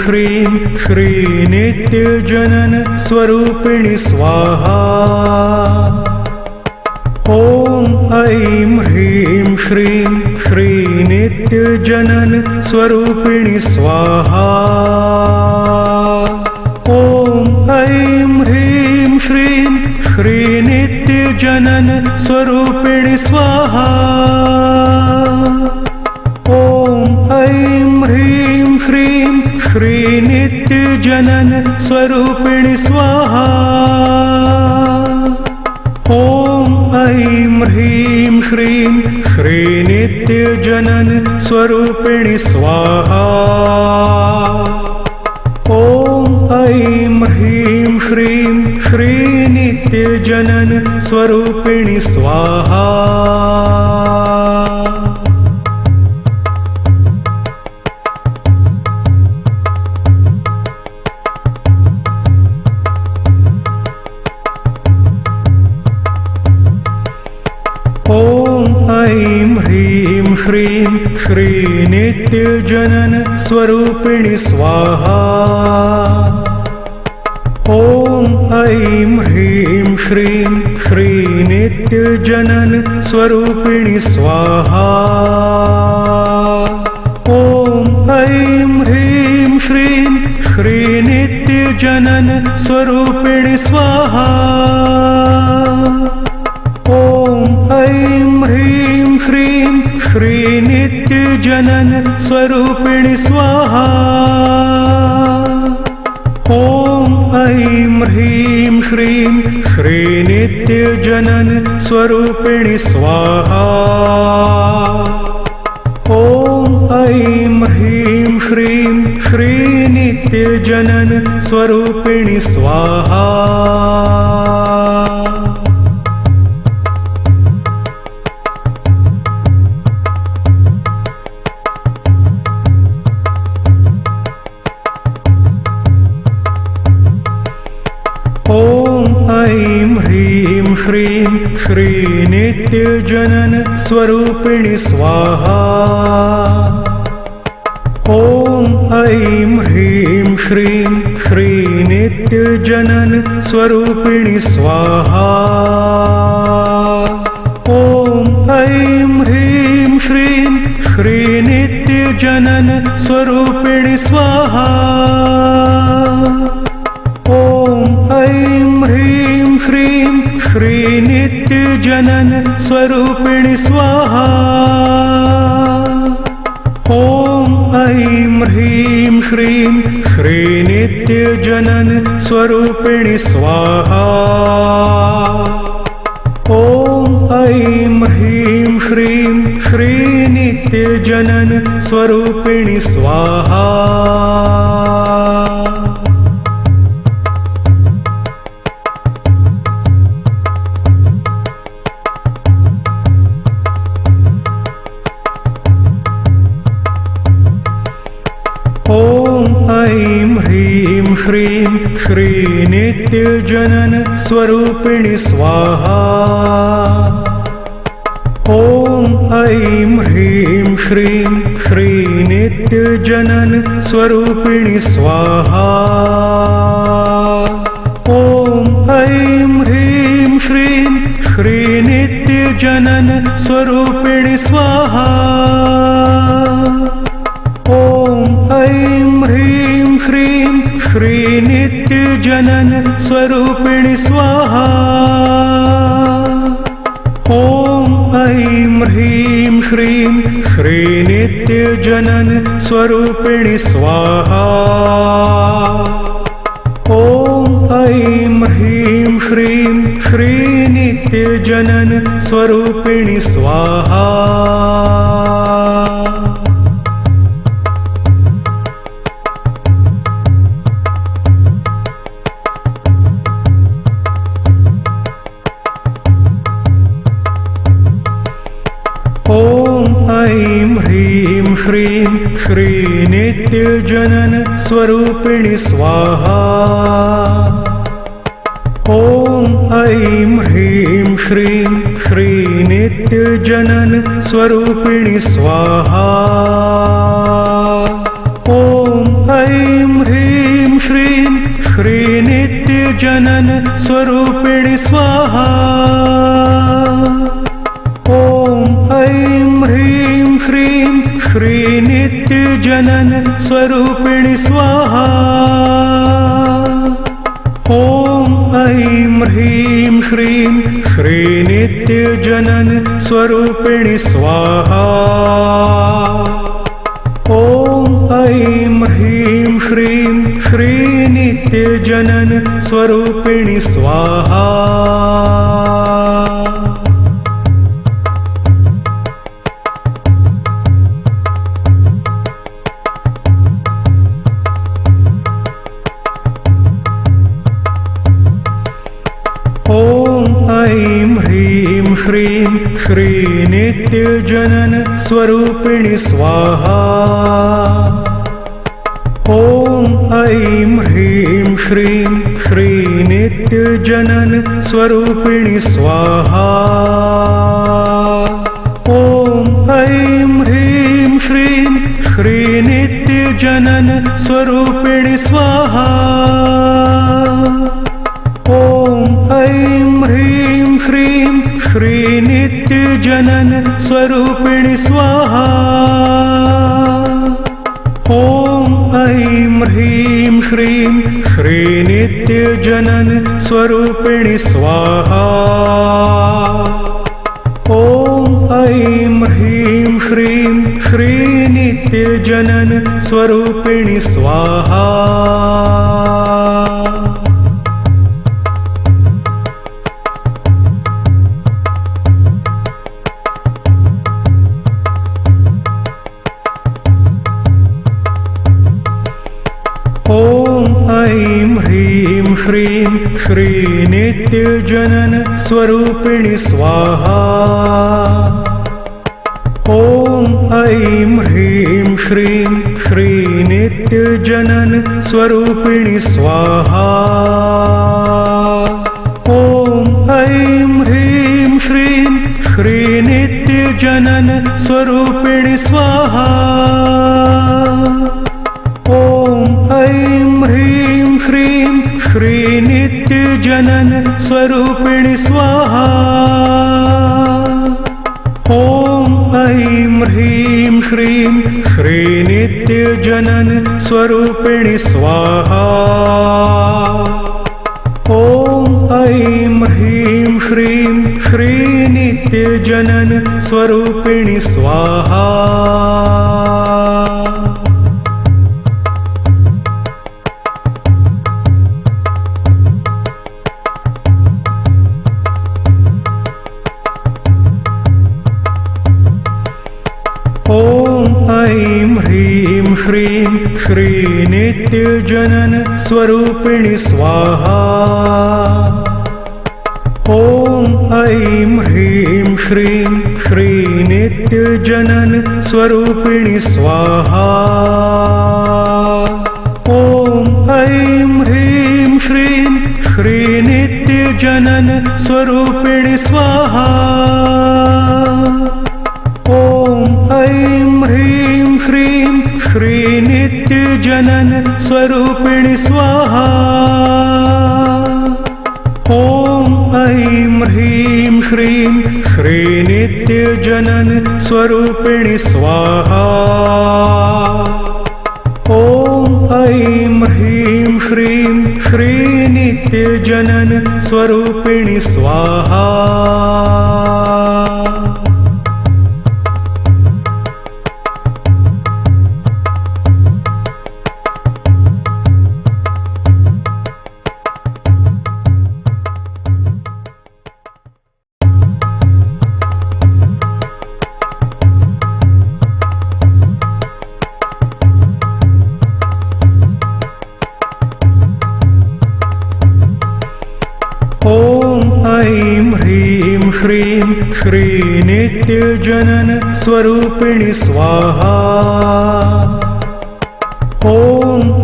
श्रीं श्रीनित्यजनन स्वरूपिणि स्वाहा। ॐ ऐं ह्रीं श्रीं श्रीनित्यजनन स्वरूपिणि स्वाहा। ॐ ऐं ह्रीं श्रीं श्रीनित्यजनन स्वरूपिणि स्वाहा। ॐ ऐं ह्रीं श्रीं श्रीनित्यजनन स्वरूपिणि स्वाहा। ॐ ऐं ह्रीं श्रीं श्रीनित्यजनन स्वरूपिणि स्वाहा। ॐ ऐं ह्रीं श्रीं श्रीनित्यजनन स्वरूपिणि स्वाहा। ॐ ऐं ह्रीं श्रीं श्रीनित्यजनन स्वरूपिणि स्वाहा। ॐ ऐं ह्रीं श्रीं श्रीनित्यजनन स्वरूपिणि स्वाहा। ॐ ऐं ह्रीं श्रीं श्रीनित्यजनन स्वरूपिणि स्वाहा। ॐ ऐं ह्रीं श्रीं श्रीनित्यजनन स्वरूपिणि स्वाहा। ॐ ऐं ह्रीं श्रीं श्रीनित्यजनन स्वरूपिणि स्वाहा। ॐ ऐं ह्रीं श्रीं श्रीनित्यजनन स्वरूपिणि स्वाहा। ॐ ऐं ह्रीं श्रीं श्रीनित्यजनन स्वरूपिणि स्वाहा। ॐ ऐं ह्रीं श्रीं श्रीनित्यजनन स्वरूपिणि स्वाहा। ॐ ऐं ह्रीं श्रीं श्रीनित्यजनन स्वरूपिणि स्वाहा। ॐ ऐं ह्रीं श्रीं श्रीनित्यजनन स्वरूपिणि स्वाहा। ॐ ऐं ह्रीं श्रीं श्रीनित्यजनन स्वरूपिणि स्वाहा। ॐ ऐं ह्रीं श्रीं श्रीनित्यजनन स्वरूपिणि स्वाहा। ॐ ऐं ह्रीं श्रीं श्रीनित्यजनन स्वरूपिणि स्वाहा। ॐ ऐं ह्रीं श्रीं श्रीनित्यजनन स्वरूपिणि स्वाहा। ॐ ऐं ह्रीं श्रीं श्रीनित्यजनन स्वरूपिणि स्वाहा। ॐ ऐं ह्रीं श्रीं श्रीनित्यजनन स्वरूपिणि स्वाहा। ॐ ऐं ह्रीं श्रीं श्रीनित्यजनन स्वरूपिणि स्वाहा। ॐ ऐं ह्रीं श्रीं श्रीनित्यजनन स्वरूपिणि स्वाहा। ॐ ऐं ह्रीं श्रीं श्रीनित्यजनन स्वरूपिणि स्वाहा। ॐ ऐं ह्रीं श्रीं श्रीनित्यजनन स्वरूपिणि स्वाहा। ॐ ऐं श्रीनित्यजनन स्वरूपिणि स्वाहा। ॐ ऐं ह्रीं श्रीं श्रीनित्यजनन स्वरूपिणि स्वाहा। ॐ ऐं ह्रीं श्रीं श्रीनित्यजनन स्वरूपिणि स्वाहा। ॐ ऐं ह्रीं श्रीं श्रीनित्यजनन स्वरूपिणि स्वाहा। ॐ ऐं ह्रीं श्रीं श्रीनित्यजनन स्वरूपिणि स्वाहा। ॐ ऐं ह्रीं श्रीं श्रीनित्यजनन स्वरूपिणि स्वाहा। ॐ ऐं ह्रीं श्रीं श्रीनित्यजनन स्वरूपिणि स्वाहा। ॐ ऐं ह्रीं श्रीं श्रीनित्यजनन स्वरूपिणि स्वाहा। ॐ ऐं ह्रीं श्रीं श्रीनित्यजनन स्वरूपिणि स्वाहा। ॐ ऐं ह्रीं श्रीं श्रीनित्यजनन स्वरूपिणि स्वाहा। ॐ ऐं ह्रीं श्रीं श्रीनित्यजनन स्वरूपिणि स्वाहा। ॐ ऐं ह्रीं श्रीं श्रीनित्यजनन स्वरूपिणि स्वाहा। ॐ ऐं ह्रीं श्रीं श्रीनित्यजनन स्वरूपिणि स्वाहा। ॐ ऐं ह्रीं श्रीं श्रीनित्यजनन स्वरूपिणि स्वाहा। ॐ ऐं ह्रीं श्रीं श्रीनित्यजनन स्वरूपिणि स्वाहा। ॐ ऐं ह्रीं श्रीं श्रीनित्यजनन स्वरूपिणि स्वाहा। ॐ ऐं ह्रीं श्रीं श्रीनित्यजनन स्वरूपिणि स्वाहा। ॐ ऐं ह्रीं श्रीं श्रीनित्यजनन स्वरूपिणि स्वाहा। ॐ ऐं ह्रीं श्रीं श्रीनित्यजनन स्वरूपिणि स्वाहा। ॐ ऐं ह्रीं श्रीं श्रीनित्यजनन स्वरूपिणि स्वाहा। ॐ ऐं ह्रीं श्रीं श्रीनित्यजनन स्वरूपिणि स्वाहा। ॐ ऐं ह्रीं श्रीं श्रीनित्यजनन स्वरूपिणि स्वाहा। ॐ ऐं ह्रीं श्रीं श्रीनित्यजनन स्वरूपिणि स्वाहा। ॐ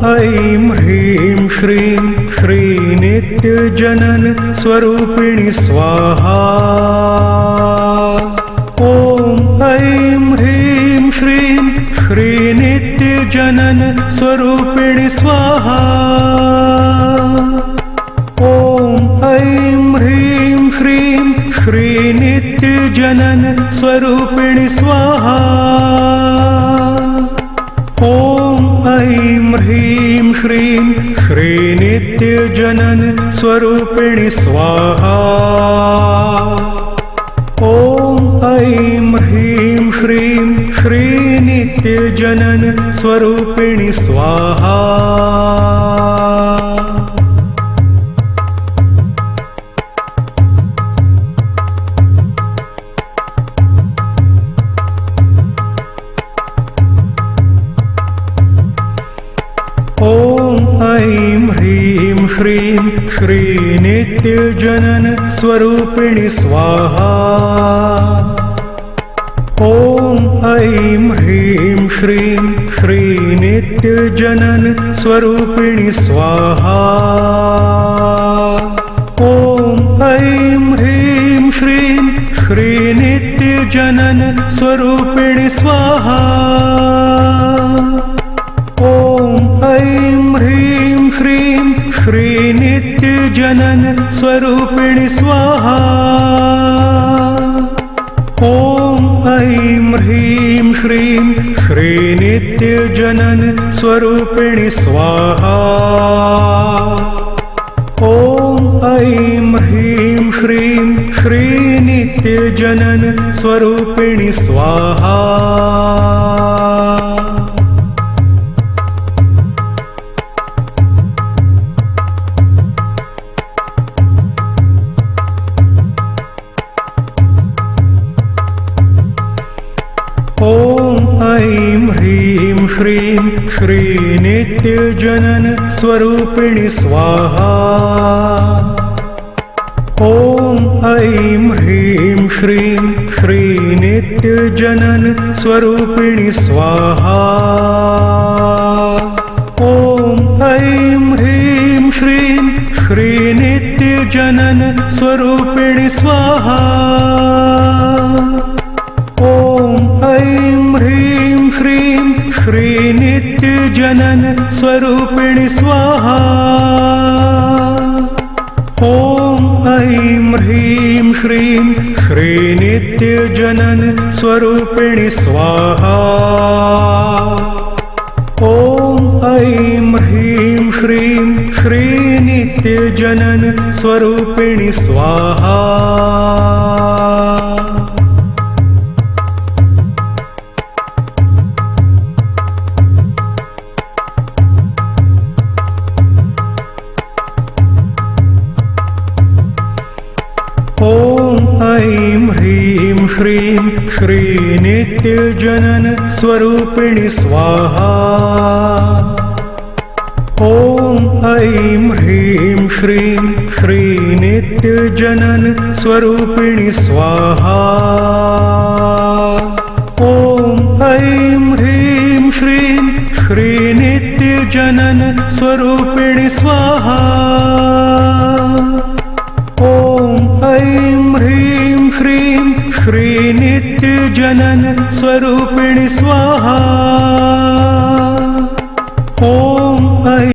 ऐं ह्रीं श्रीं श्रीनित्यजनन स्वरूपिणि स्वाहा। ॐ ऐं ह्रीं श्रीं श्रीनित्यजनन स्वरूपिणि स्वाहा। श्रीनित्यजनन स्वरूपिणि स्वाहा। ॐ ऐं ह्रीं श्रीं श्रीनित्यजनन स्वरूपिणि स्वाहा। ॐ ऐं ह्रीं श्रीं श्रीनित्यजनन स्वरूपिणि स्वाहा। ॐ ऐं ह्रीं श्रीं श्रीनित्यजनन स्वरूपिणि स्वाहा। ॐ ऐं ह्रीं श्रीं श्रीनित्यजनन स्वरूपिणि स्वाहा। ॐ ऐं ह्रीं श्रीं श्रीनित्यजनन स्वरूपिणि स्वाहा। ॐ ऐं ह्रीं श्रीं श्रीनित्यजनन स्वरूपिणि स्वाहा। ॐ ऐं ह्रीं श्रीं श्रीनित्यजनन स्वरूपिणि स्वाहा। ॐ ऐं ह्रीं श्रीं श्रीनित्यजनन स्वरूपिणि स्वाहा। ॐ ऐं ह्रीं श्रीं श्रीनित्यजनन स्वरूपिणि स्वाहा। ॐ ऐं ह्रीं श्रीं श्रीनित्यजनन स्वरूपिणि स्वाहा। ॐ ऐं ह्रीं श्रीं श्रीनित्यजनन स्वरूपिणि स्वाहा। ॐ ऐं ह्रीं श्रीं श्रीनित्यजनन स्वरूपिणि स्वाहा। ॐ ऐं ह्रीं श्रीं श्रीनित्यजनन स्वरूपिणि स्वाहा। ॐ ऐं ह्रीं श्रीं श्रीनित्यजनन स्वरूपिणि स्वाहा। ॐ ऐं ह्रीं श्रीं श्रीनित्यजनन स्वरूपिणि स्वाहा। ॐ ऐं ह्रीं श्रीं श्रीनित्यजनन स्वरूपिणि स्वाहा। ॐ ऐं ह्रीं श्रीं श्रीनित्यजनन स्वरूपिणि स्वाहा। ॐ ऐं ह्रीं श्रीं श्रीनित्यजनन स्वरूपिणि स्वाहा। ॐ ऐं